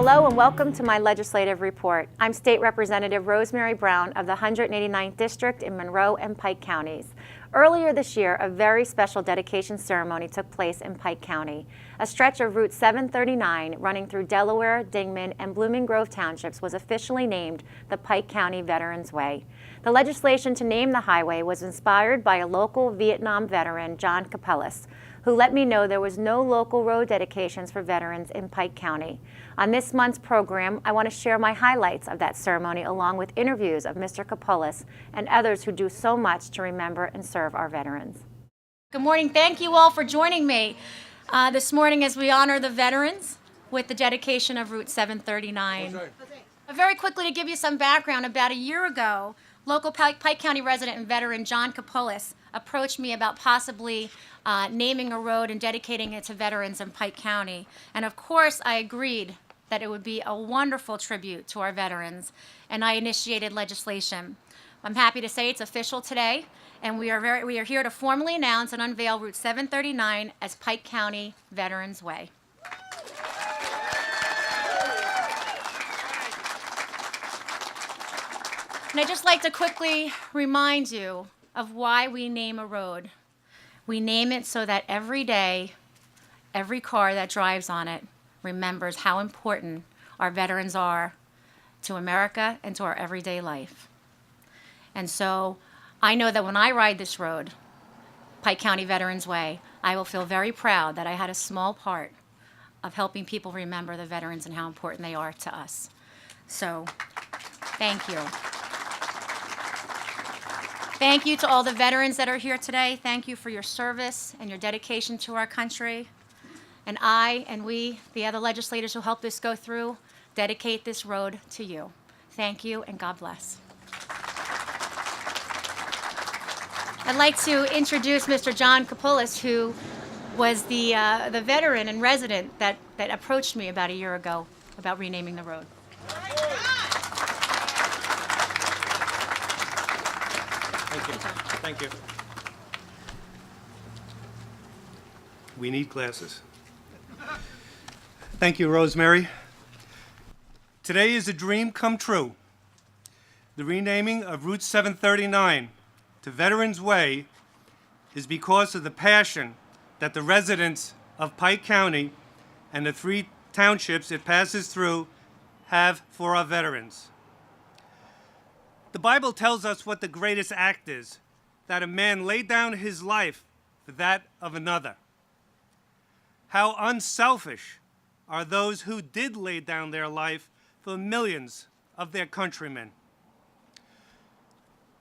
Hello and welcome to my legislative report. I'm State Representative Rosemary Brown of the 189th District in Monroe and Pike counties. Earlier this year, a very special dedication ceremony took place in Pike County. A stretch of Route 739 running through Delaware, Dingman, and Blooming Grove townships was officially named the Pike County Veterans Way. The legislation to name the highway was inspired by a local Vietnam veteran, John Capellas, who let me know there was no local road dedications for veterans in Pike County. On this month's program, I want to share my highlights of that ceremony along with interviews of Mr. Capellas and others who do so much to remember and serve our veterans. Good morning. Thank you all for joining me this morning as we honor the veterans with the dedication of Route 739. Very quickly to give you some background, about a year ago, local Pike County resident and veteran John Capellas approached me about possibly naming a road and dedicating it to veterans in Pike County. And of course, I agreed that it would be a wonderful tribute to our veterans, and I initiated legislation. I'm happy to say it's official today, and we are here to formally announce and unveil Route 739 as Pike County Veterans Way. And I'd just like to quickly remind you of why we name a road. We name it so that every day, every car that drives on it remembers how important our veterans are to America and to our everyday life. And so I know that when I ride this road, Pike County Veterans Way, I will feel very proud that I had a small part of helping people remember the veterans and how important they are to us. So, thank you. Thank you to all the veterans that are here today. Thank you for your service and your dedication to our country. And I and we, the other legislators who helped this go through, dedicate this road to you. Thank you and God bless. I'd like to introduce Mr. John Capellas, who was the veteran and resident that approached me about a year ago about renaming the road. Thank you. Thank you. We need glasses. Thank you, Rosemary. Today is a dream come true. The renaming of Route 739 to Veterans Way is because of the passion that the residents of Pike County and the 3 townships it passes through have for our veterans. The Bible tells us what the greatest act is, that a man laid down his life for that of another. How unselfish are those who did lay down their life for millions of their countrymen.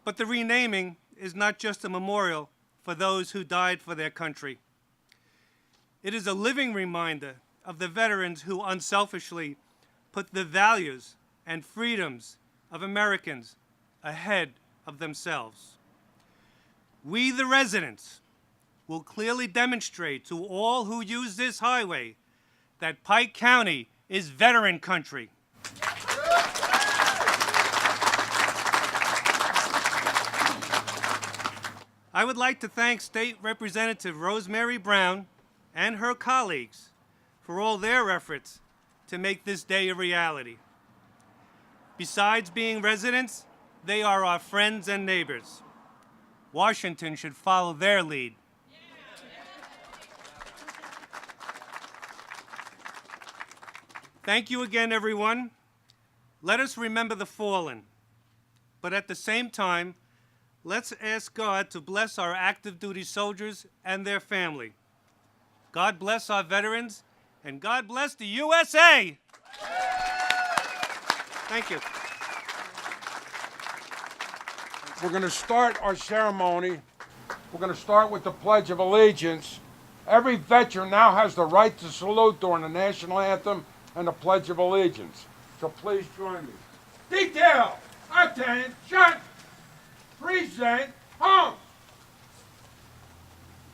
But the renaming is not just a memorial for those who died for their country. It is a living reminder of the veterans who unselfishly put the values and freedoms of Americans ahead of themselves. We, the residents, will clearly demonstrate to all who use this highway that Pike County is veteran country. I would like to thank State Representative Rosemary Brown and her colleagues for all their efforts to make this day a reality. Besides being residents, they are our friends and neighbors. Washington should follow their lead. Thank you again, everyone. Let us remember the fallen, but at the same time, let's ask God to bless our active duty soldiers and their family. God bless our veterans, and God bless the USA! Thank you. We're going to start our ceremony. We're going to start with the Pledge of Allegiance. Every veteran now has the right to salute during the national anthem and the Pledge of Allegiance. So please join me. Detail, attention, present, home.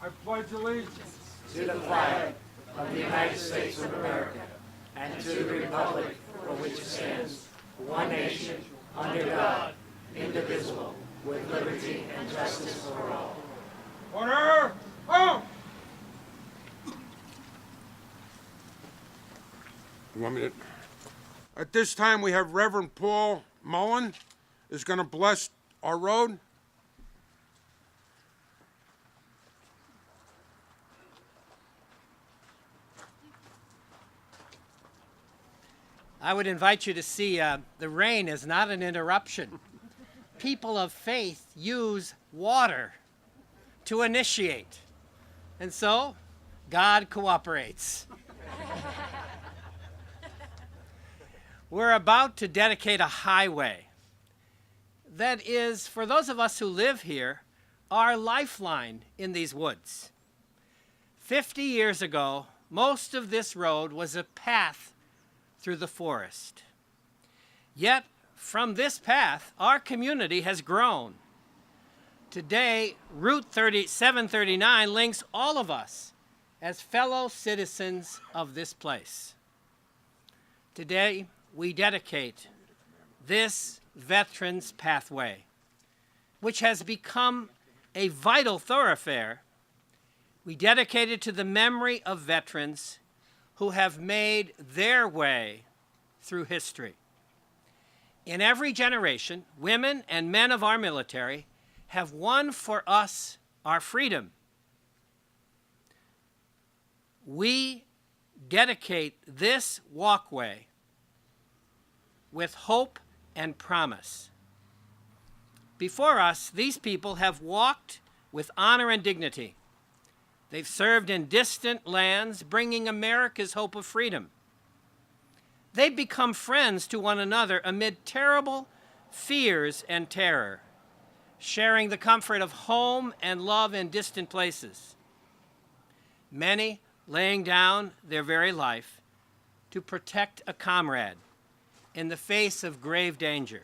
I pledge allegiance to the flag of the United States of America and to the republic for which it stands, one nation, under God, indivisible, with liberty and justice for all. Order, home. You want me to? At this time, we have Reverend Paul Mullen is going to bless our road. I would invite you to see the rain is not an interruption. People of faith use water to initiate. And so, God cooperates. We're about to dedicate a highway that is, for those of us who live here, our lifeline in these woods. 50 years ago, most of this road was a path through the forest. Yet, from this path, our community has grown. Today, Rt.739 links all of us as fellow citizens of this place. Today, we dedicate this Veterans Pathway, which has become a vital thoroughfare. We dedicate it to the memory of veterans who have made their way through history. In every generation, women and men of our military have won for us our freedom. We dedicate this walkway with hope and promise. Before us, these people have walked with honor and dignity. They've served in distant lands, bringing America's hope of freedom. They've become friends to one another amid terrible fears and terror, sharing the comfort of home and love in distant places. Many laying down their very life to protect a comrade in the face of grave danger.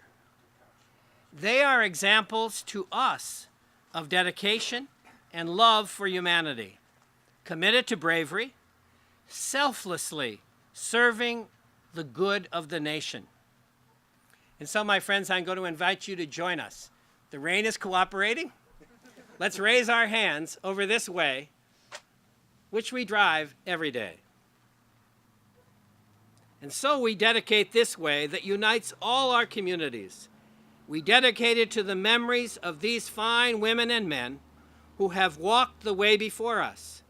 They are examples to us of dedication and love for humanity, committed to bravery, selflessly serving the good of the nation. And so, my friends, I'm going to invite you to join us. The rain is cooperating. Let's raise our hands over this way, which we drive every day. And so we dedicate this way that unites all our communities. We dedicate it to the memories of these fine women and men who have walked the way before us,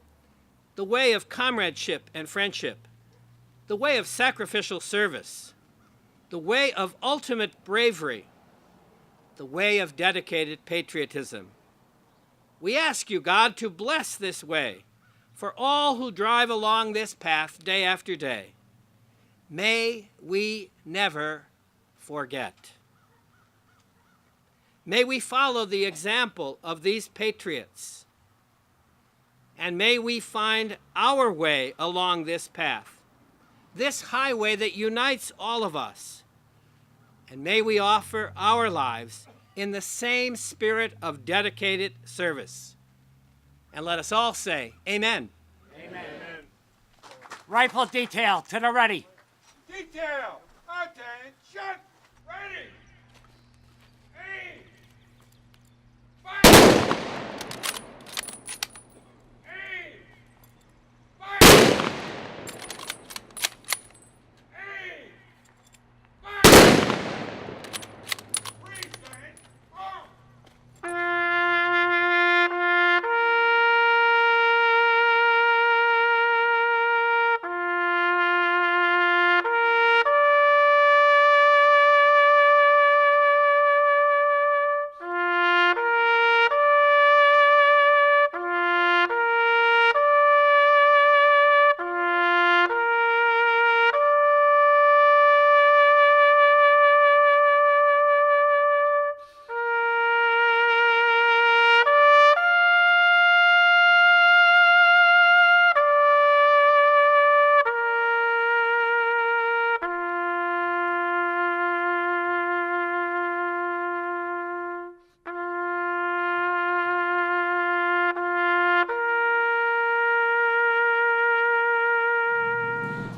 the way of comradeship and friendship, the way of sacrificial service, the way of ultimate bravery, the way of dedicated patriotism. We ask you, God, to bless this way for all who drive along this path day after day. May we never forget. May we follow the example of these patriots, and may we find our way along this path, this highway that unites all of us, and may we offer our lives in the same spirit of dedicated service. And let us all say, Amen. Amen. Rifle detail to the ready. Detail, attention, ready, aim, fire, aim, fire, aim, fire, reset, on.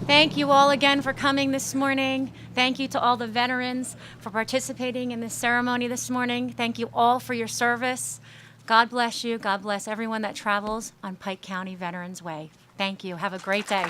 Thank you all again for coming this morning. Thank you to all the veterans for participating in this ceremony this morning. Thank you all for your service. God bless you. God bless everyone that travels on Pike County Veterans Way. Thank you. Have a great day.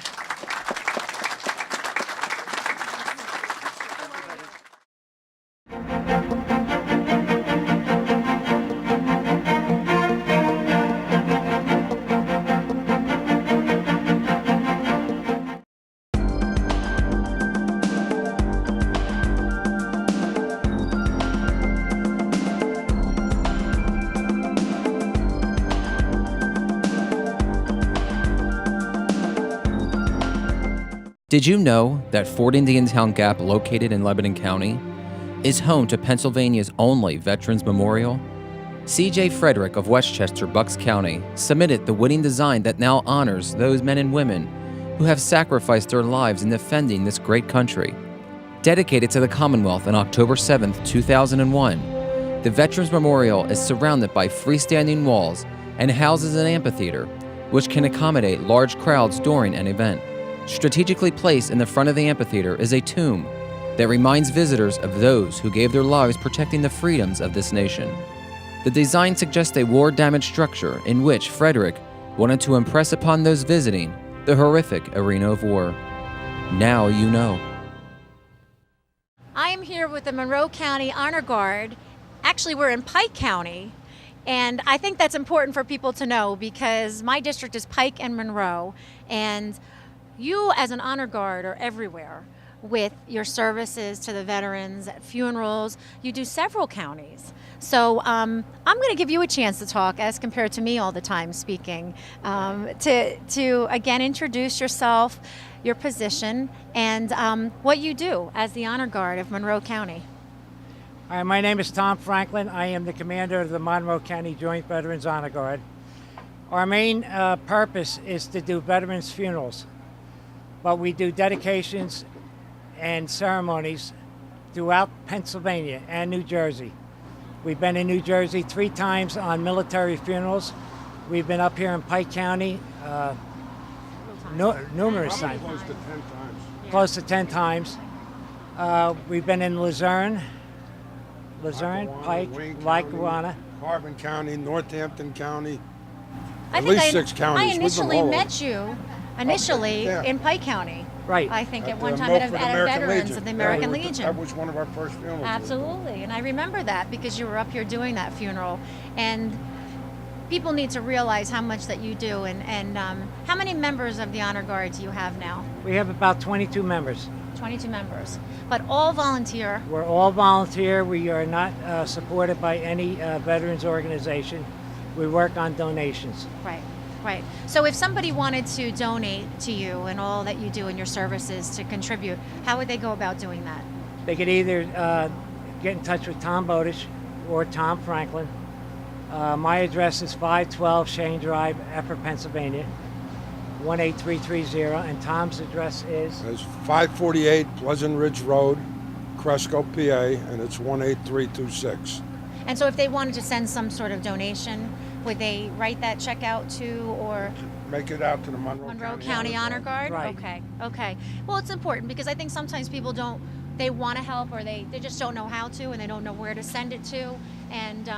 Did you know that Fort Indiantown Gap, located in Lebanon County, is home to Pennsylvania's only Veterans Memorial? C.J. Frederick of Westchester, Bucks County, submitted the winning design that now honors those men and women who have sacrificed their lives in defending this great country. Dedicated to the Commonwealth on October 7, 2001, the Veterans Memorial is surrounded by freestanding walls and houses an amphitheater, which can accommodate large crowds during an event. Strategically placed in the front of the amphitheater is a tomb that reminds visitors of those who gave their lives protecting the freedoms of this nation. The design suggests a war-damaged structure in which Frederick wanted to impress upon those visiting the horrific arena of war. Now you know. I am here with the Monroe County Honor Guard. Actually, we're in Pike County, and I think that's important for people to know because my district is Pike and Monroe, and you as an honor guard are everywhere with your services to the veterans at funerals. You do several counties. So I'm going to give you a chance to talk as compared to me all the time speaking, to again introduce yourself, your position, and what you do as the honor guard of Monroe County. Hi, my name is Tom Franklin. I am the commander of the Monroe County Joint Veterans Honor Guard. Our main purpose is to do veterans funerals, but we do dedications and ceremonies throughout Pennsylvania and New Jersey. We've been in New Jersey 3 times on military funerals. We've been up here in Pike County numerous times. Close to 10 times. Close to 10 times. We've been in Luzerne, Pike, Lackawanna. Carbon County, Northampton County. I At think least 6 counties. I We've been initially all met you Yeah. in Pike County. Right. I think at the one time at Milford a American Veterans Legion. of the Yeah, American we were- Legion. That was one of our first funerals. Absolutely, and I remember that because you were up here doing that funeral, and people need to realize how much that you do, and how many members of the Honor Guard do you have now? We have about 22 members. 22 members, but all volunteer. We're all volunteer. We are not supported by any veterans organization. We work on donations. Right, right. So if somebody wanted to donate to you and all that you do in your services to contribute, how would they go about doing that? They could either get in touch with Tom Bodish or Tom Franklin. My address is 512 Shane Drive, Effort, Pennsylvania, 18330, and Tom's address is It's 548 Pleasant Ridge Road, Cresco, PA, and it's 18326. And so if they wanted to send some sort of donation, would they write that check out to, or Make it out to the Monroe County Honor Guard? Right. Okay, okay. Well, it's important because I think sometimes people they want to help, or they just don't know how to, and they don't know where to send it to. And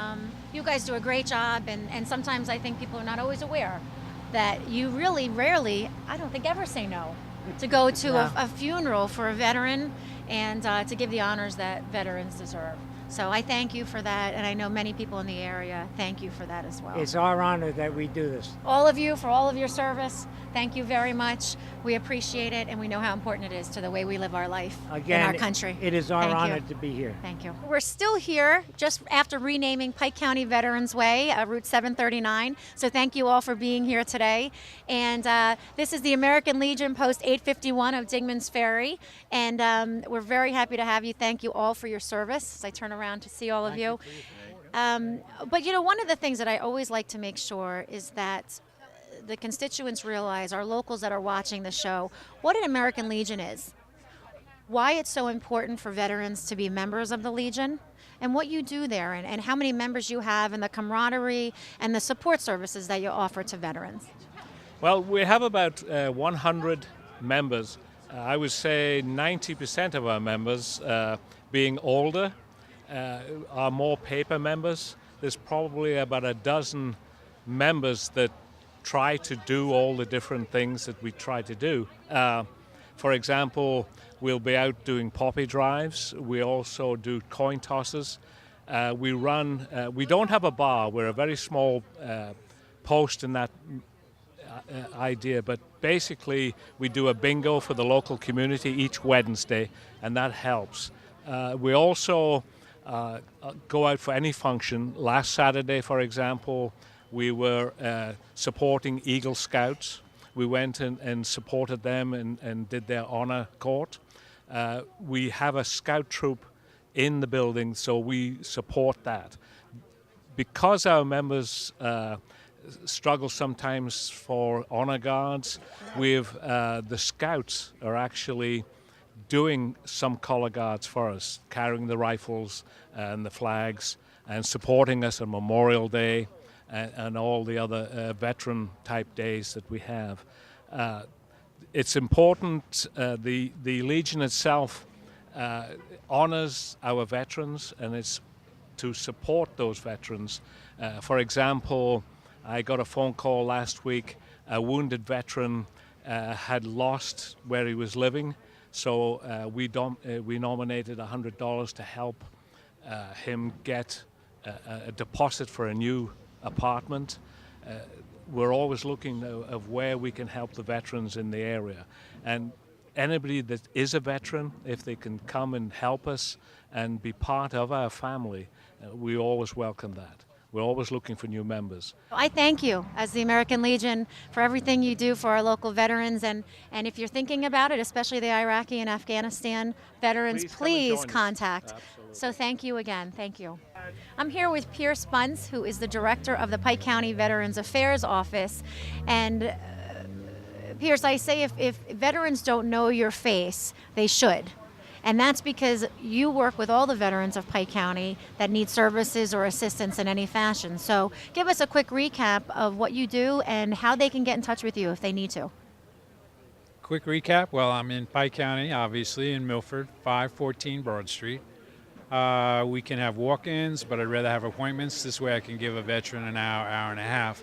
you guys do a great job, and sometimes I think people are not always aware that you really rarely, I don't think ever say no to go to No. a funeral for a veteran and to give the honors that veterans deserve. So I thank you for that, and I know many people in the area thank you for that as well. it's our honor that we do this. All of you, for all of your service, thank you very much. We appreciate it, and we know how important it is to the way we live our life Again, in our country. it is our Thank you. honor to be here. Thank you. We're still here just after renaming Pike County Veterans Way, Route 739. So thank you all for being here today. And this is the American Legion Post 851 of Dingman's Ferry. And we're very happy to have you. Thank you all for your service as I turn around to see all of you. But you know, one of the things that I always like to make sure is that the constituents realize, our locals that are watching the show, what an American Legion is, why it's so important for veterans to be members of the Legion, and what you do there, and how many members you have, and the camaraderie and the support services that you offer to veterans. Well, we have about 100 members. I would say 90% of our members, being older, are more paper members. There's probably about a dozen members that try to do all the different things that we try to do. For example, we'll be out doing poppy drives. We also do coin tosses. We don't have a bar. We're a very small post in that idea, but basically we do a bingo for the local community each Wednesday, and that helps. We also go out for any function. Last Saturday, for example, we were supporting Eagle Scouts. We went and supported them and did their honor court. We have a scout troop in the building, so we support that. Because our members struggle sometimes for honor guards, the scouts are actually doing some color guards for us, carrying the rifles and the flags and supporting us on Memorial Day and all the other veteran type days that we have. It's important, the Legion itself honors our veterans, and it's to support those veterans. For example, I got a phone call last week. A wounded veteran had lost where he was living, so we nominated $100 to help him get a deposit for a new apartment. We're always looking of where we can help the veterans in the area, and anybody that is a veteran, if they can come and help us and be part of our family, we always welcome that. We're always looking for new members. I thank you as the American Legion for everything you do for our local veterans, and if you're thinking about it, especially the Iraqi and Afghanistan veterans, please contact. Absolutely. So thank you again. Thank you. I'm here with Pierce Bunce, who is the director of the Pike County Veterans Affairs Office. And Pierce, I say if veterans don't know your face, they should. And that's because you work with all the veterans of Pike County that need services or assistance in any fashion. So give us a quick recap of what you do and how they can get in touch with you if they need to. Quick recap, well, I'm in Pike County, obviously, in Milford, 514 Broad Street. We can have walk-ins, but I'd rather have appointments. This way I can give a veteran an hour, hour and a half,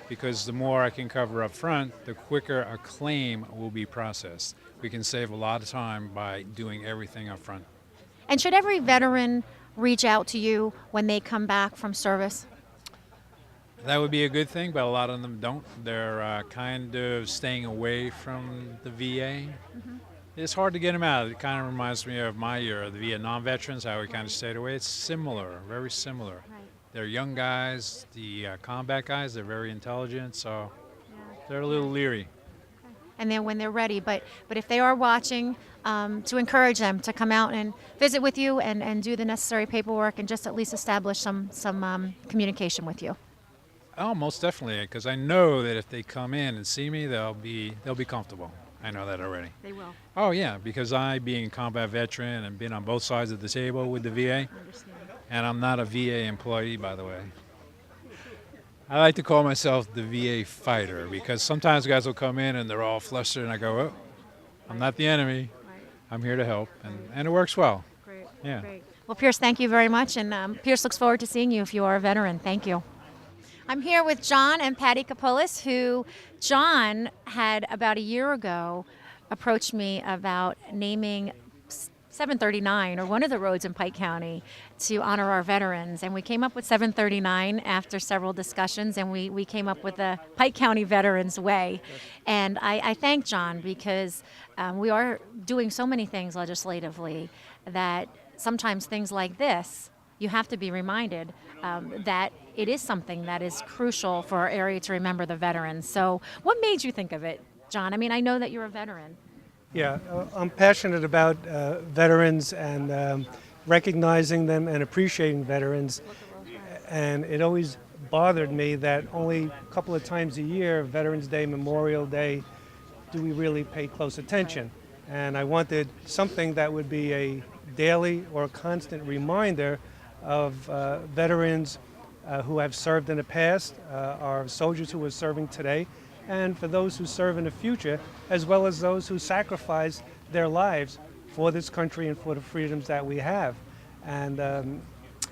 because the more I can cover up front, the quicker a claim will be processed. We can save a lot of time by doing everything up front. And should every veteran reach out to you when they come back from service? That would be a good thing, but a lot of them don't. They're kind of staying away from the VA. Mm-hmm. It's hard to get them out. It kind of reminds me of my year, the Vietnam veterans, how we kind of stayed away. It's similar, very similar. Right. They're young guys, the combat guys, they're very intelligent, so they're a little leery. And then when they're ready, but if they are watching, to encourage them to come out and visit with you and do the necessary paperwork and just at least establish some communication with you. Oh, most definitely, because I know that if they come in and see me, they'll be comfortable. I know that already. They will. Oh yeah, because I, being a combat veteran and been on both sides of the table with the VA, I understand. and I'm not a VA employee, by the way. I like to call myself the VA fighter, because sometimes guys will come in and they're all flustered, and I go, oh, I'm not the enemy. Right. I'm here to help, and it works well. Great. Yeah. Great. Well, Pierce, thank you very much, and Pierce looks forward to seeing you if you are a veteran. Thank you. I'm here with John and Patty Kapolis, who John had about a year ago approached me about naming 739, or one of the roads in Pike County, to honor our veterans. And we came up with 739 after several discussions, and we came up with the Pike County Veterans Way. And I thank John because we are doing so many things legislatively that sometimes things like this, you have to be reminded that it is something that is crucial for our area to remember the veterans. So what made you think of it, John? I mean, I know that you're a veteran. Yeah, I'm passionate about veterans and recognizing them and appreciating veterans. And it always bothered me that only a couple of times a year, Veterans Day, Memorial Day, do we really pay close attention. And I wanted something that would be a daily or constant reminder of veterans who have served in the past, our soldiers who are serving today, and for those who serve in the future, as well as those who sacrifice their lives for this country and for the freedoms that we have. And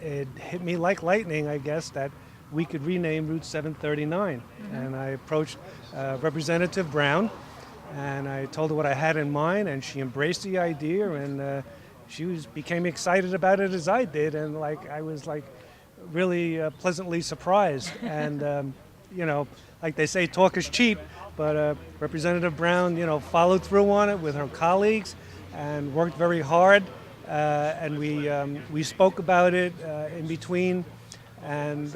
it hit me like lightning, I guess, that we could rename Route 739. Mm-hmm. And I approached Representative Brown, and I told her what I had in mind, and she embraced the idea, and she became excited about it as I did, and I was really pleasantly surprised. And like they say, talk is cheap, but Representative Brown, followed through on it with her colleagues and worked very hard. And we spoke about it in between And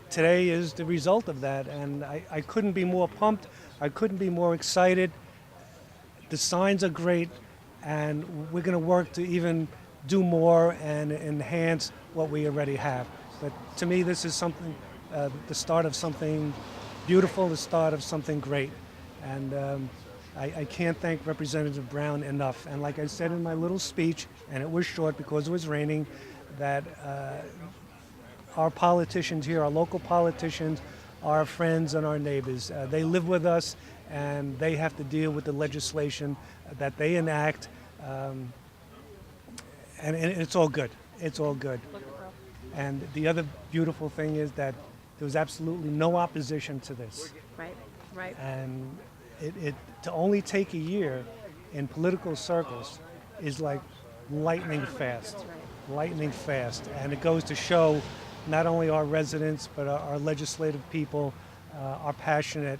today is the result of that. And I couldn't be more pumped. I couldn't be more excited. The signs are great, and we're going to work to even do more and enhance what we already have. But to me, this is something, the start of something beautiful, the start of something great. And I can't thank Representative Brown enough. And like I said in my little speech, and it was short because it was raining, that our politicians here, our local politicians, our friends and our neighbors, they live with us, and they have to deal with the legislation that they enact. And it's all good. It's all good. And the other beautiful thing is that there was absolutely no opposition to this. Right, right. And it to only take a year in political circles is like lightning fast. Lightning fast. And it goes to show not only our residents, but our legislative people are passionate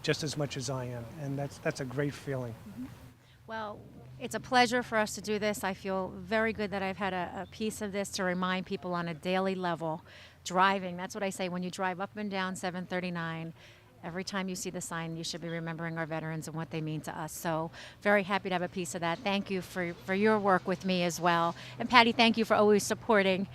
just as much as I am. And that's a great feeling. Well, it's a pleasure for us to do this. I feel very good that I've had a piece of this to remind people on a daily level. Driving, that's what I say, when you drive up and down 739, every time you see the sign, you should be remembering our veterans and what they mean to us. So very happy to have a piece of that. Thank you for your work with me as well. And Patty, thank you for always supporting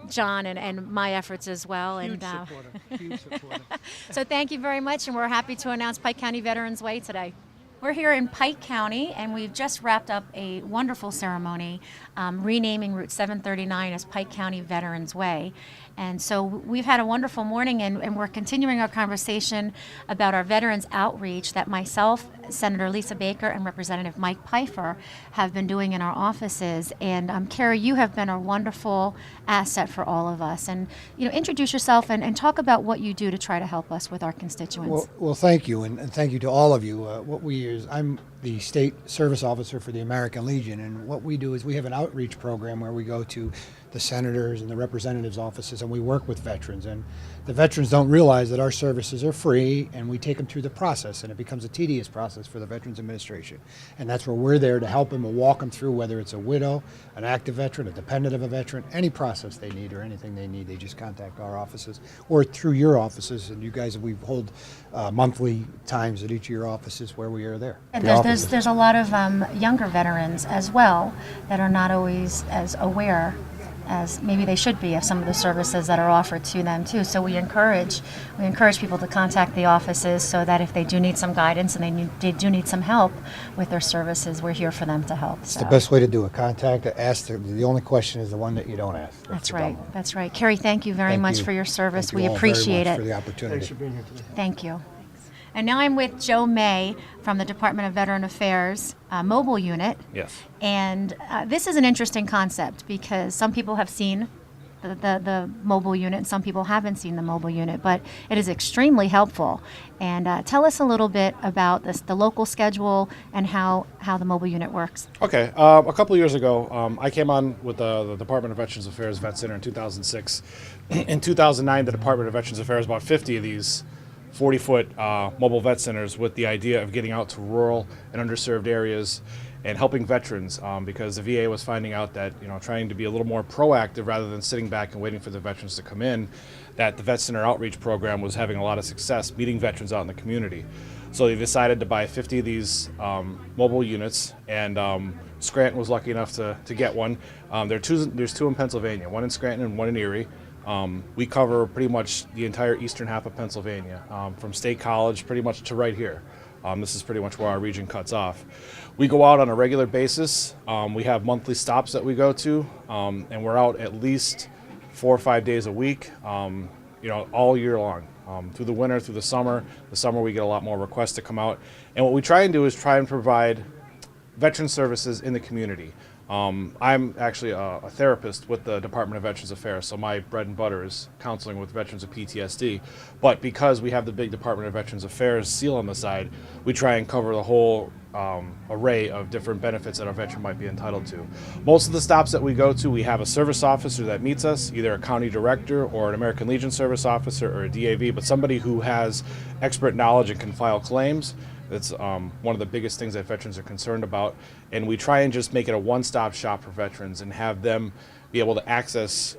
John and my efforts as well. Huge supporter, huge supporter. So thank you very much, and we're happy to announce Pike County Veterans Way today. We're here in Pike County, and we've just wrapped up a wonderful ceremony renaming Route 739 as Pike County Veterans Way. And so we've had a wonderful morning, and we're continuing our conversation about our veterans outreach that myself, Senator Lisa Baker, and Representative Mike Pfeiffer have been doing in our offices. And Carrie, you have been a wonderful asset for all of us. And introduce yourself and talk about what you do to try to help us with our constituents. Well, thank you, and thank you to all of you. I'm the state service officer for the American Legion, and what we do is we have an outreach program where we go to the senators and the representatives' offices, and we work with veterans. And the veterans don't realize that our services are free, and we take them through the process, and it becomes a tedious process for the Veterans Administration. And that's where we're there to help them and walk them through, whether it's a widow, an active veteran, a dependent of a veteran, any process they need or anything they need, they just contact our offices or through your offices. And you guys, we hold monthly times at each of your offices where we are there. And there's a lot of younger veterans as well that are not always as aware as maybe they should be of some of the services that are offered to them too. So we encourage people to contact the offices so that if they do need some guidance and they do need some help with their services, we're here for them to help. It's the best way to do it. Contact, ask. The only question is the one that you don't ask. That's right. That's right. Carrie, thank you very much for your service. Thank you We all appreciate very much it. for the opportunity. Thanks for being here today. Thank you. And now I'm with Joe May from the Department of Veteran Affairs mobile unit. Yes. And this is an interesting concept because some people have seen the mobile unit and some people haven't seen the mobile unit, but it is extremely helpful. And tell us a little bit about the local schedule and how the mobile unit works. Okay. A couple of years ago, I came on with the Department of Veterans Affairs Vet Center in 2006. In 2009, the Department of Veterans Affairs bought 50 of these 40-foot mobile vet centers with the idea of getting out to rural and underserved areas and helping veterans because the VA was finding out that, trying to be a little more proactive rather than sitting back and waiting for the veterans to come in, that the Vet Center Outreach Program was having a lot of success meeting veterans out in the community. So they decided to buy 50 of these mobile units, and Scranton was lucky enough to get one. There's two in Pennsylvania, one in Scranton and one in Erie. We cover pretty much the entire eastern half of Pennsylvania, from State College pretty much to right here. This is pretty much where our region cuts off. We go out on a regular basis. We have monthly stops that we go to, and we're out at least 4 or 5 days a week, all year long. Through the winter, through the summer. The summer we get a lot more requests to come out. And what we try and do is try and provide veteran services in the community. I'm actually a therapist with the Department of Veterans Affairs, so my bread and butter is counseling with veterans of PTSD. But because we have the big Department of Veterans Affairs seal on the side, we try and cover the whole array of different benefits that our veteran might be entitled to. Most of the stops that we go to, we have a service officer that meets us, either a county director or an American Legion service officer or a DAV, but somebody who has expert knowledge and can file claims. That's one of the biggest things that veterans are concerned about. And we try and just make it a one-stop shop for veterans and have them be able to access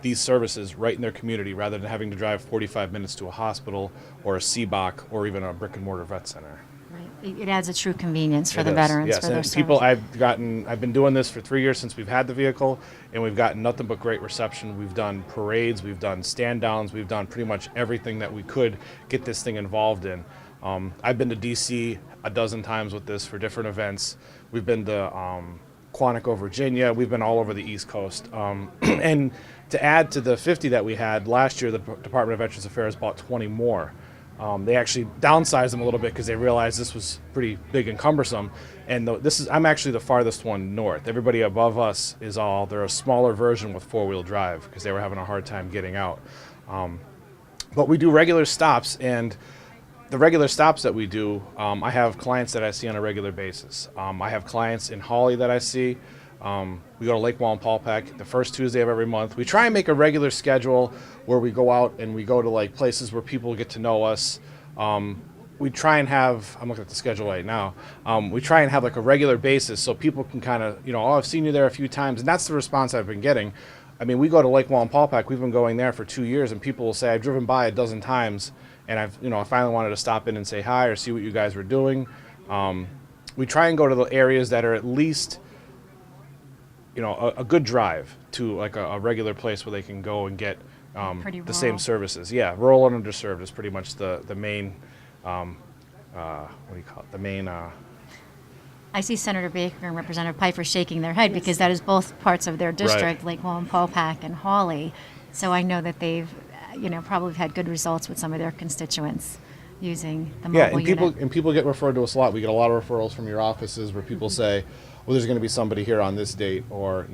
these services right in their community rather than having to drive 45 minutes to a hospital or a CBOC or even a brick and mortar vet center. Right. It adds a true convenience for It the is, veterans. yes. For their And people, service. I've been doing this for 3 years since we've had the vehicle, and we've gotten nothing but great reception. We've done parades, we've done stand downs, we've done pretty much everything that we could get this thing involved in. I've been to DC a dozen times with this for different events. We've been to Quantico, Virginia. We've been all over the East Coast. And to add to the 50 that we had last year, the Department of Veterans Affairs bought 20 more. They actually downsized them a little bit because they realized this was pretty big and cumbersome. And I'm actually the farthest one north. Everybody above us they're a smaller version with four-wheel drive because they were having a hard time getting out. But we do regular stops, and the regular stops that we do, I have clients that I see on a regular basis. I have clients in Hawley that I see. We go to Lake Wallenpaupack the first Tuesday of every month. We try and make a regular schedule where we go out and we go to like places where people get to know us. We try and have, I'm looking at the schedule right now, we try and have like a regular basis so people can kind of, oh, I've seen you there a few times, and that's the response I've been getting. I mean, we go to Lake Wallenpaupack, we've been going there for 2 years, and people will say, I've driven by a dozen times, and I finally wanted to stop in and say hi or see what you guys were doing. We try and go to the areas that are at least, a good drive to like a regular place where they can go and get the same services. Yeah, rural and underserved is pretty much the main, what do you call it? The main. I see Senator Baker and Representative Pfeiffer shaking their head because that is both parts of their district, Lake Wallenpaupack and Hawley. So I know that they've, probably had good results with some of their constituents using the mobile unit. And people get referred to us a lot. We get a lot of referrals from your offices where people say, well, there's going to be somebody here on this date, or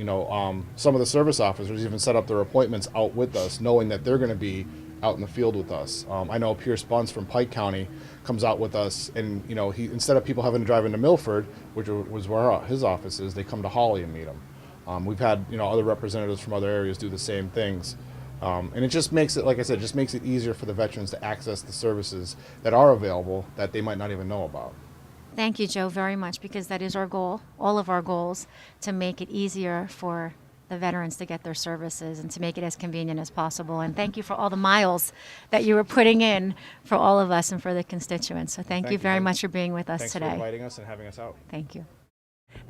some of the service officers even set up their appointments out with us, knowing that they're going to be out in the field with us. I know Pierce Bunce from Pike County comes out with us, and he, instead of people having to drive into Milford, which was where his office is, they come to Hawley and meet him. We've had other representatives from other areas do the same things. And it just makes it, like I said, just makes it easier for the veterans to access the services that are available that they might not even know about. Thank you, Joe, very much, because that is our goal, all of our goals, to make it easier for the veterans to get their services and to make it as convenient as possible. And thank you for all the miles that you were putting in for all of us and for the constituents. So thank you very much for being with us today. Thanks for inviting us and having us out. Thank you.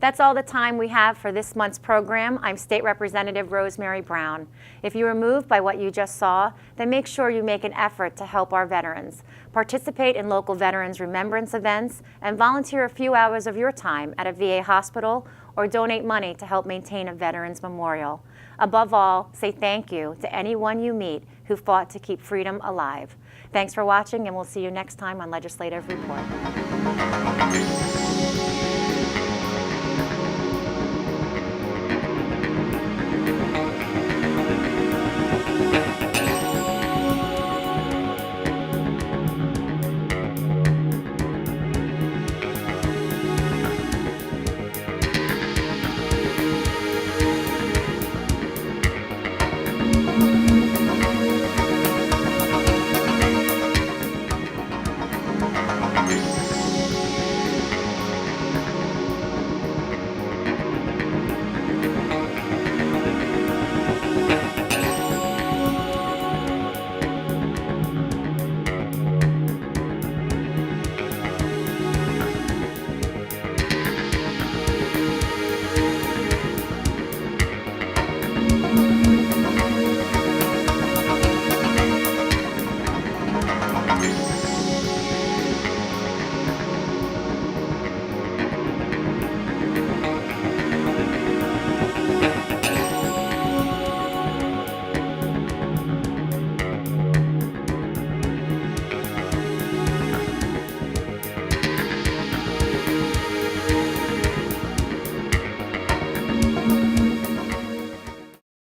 That's all the time we have for this month's program. I'm State Representative Rosemary Brown. If you were moved by what you just saw, then make sure you make an effort to help our veterans. Participate in local Veterans Remembrance events and volunteer a few hours of your time at a VA hospital or donate money to help maintain a veterans memorial. Above all, say thank you to anyone you meet who fought to keep freedom alive. Thanks for watching, and we'll see you next time on Legislative Report.